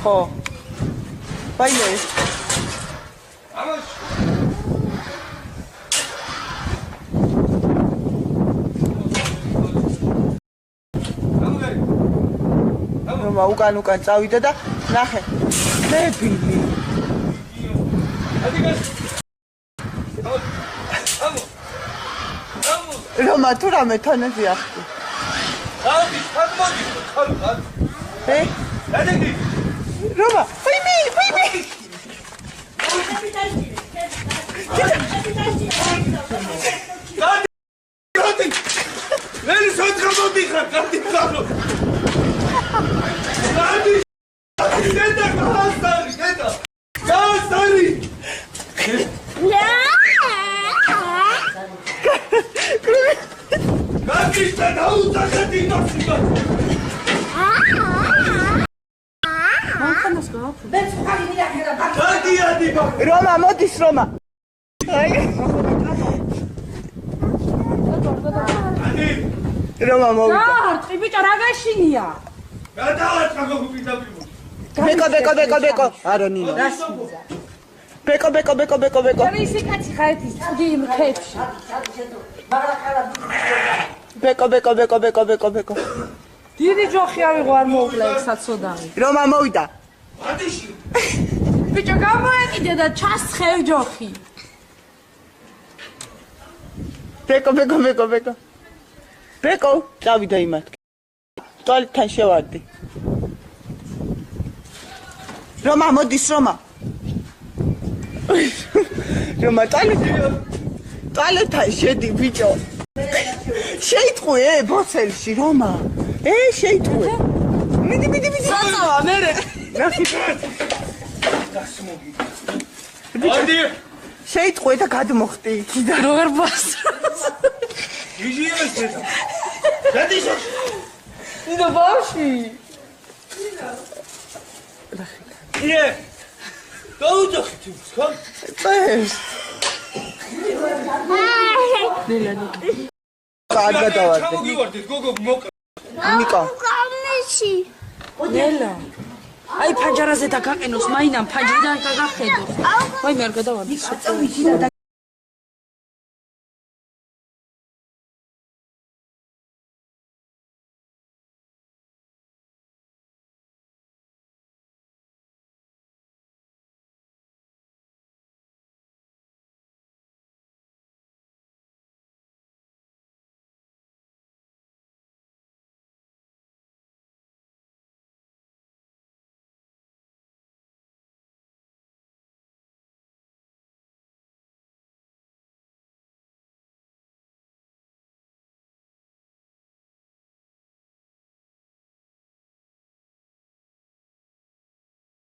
ხო. ბაიე. Рома უკან წავიდა და ნახე. ნებილი. Рома თუ რამე თანაზე ახდი. Рома, пойми. Рома, მოდის რომა. Рома მოვიდა. დაარტყი ბიჭო რა გაშინია? გადავარტყა გოგუბიძა. ბეკო. არა ნინო. ბეკო. ის კაცი ხარ ის წუდი იმ ხებში. ბეკო. დიდი ჯოხი ავიღო არ მოუკლა ეგ საცოდავი. რომა მოვიდა. მადიში. ბიჭო გამოეკიდე და ჩასხევ ჯოხი. ბეკო. ბეკო, წავიდა იმათ. ტუალეტთან შევარდი. რომა მოდის რომა. რომა ტუალეტთან შედი ბიჭო. შეიტყვე ბოცელში რომა. შეიტყვე. მიდი. საწავა მერე. მოდი. შეიტყვე და გადმოხტი იქიდან. როგორ ბასროს. იჟიეს ეს. გადიშო. ნინო ბავში. ие. დაუძახით ხო? წეს. გადავარდი. ჩამოგივარდეთ გოგო მოკ. ნიკო. ნელა. აი ფანჯარაზე დაგაყენოს, მაინამ ფანჯრიდან დაგახედოს. ვაიმე არ გადავარდი.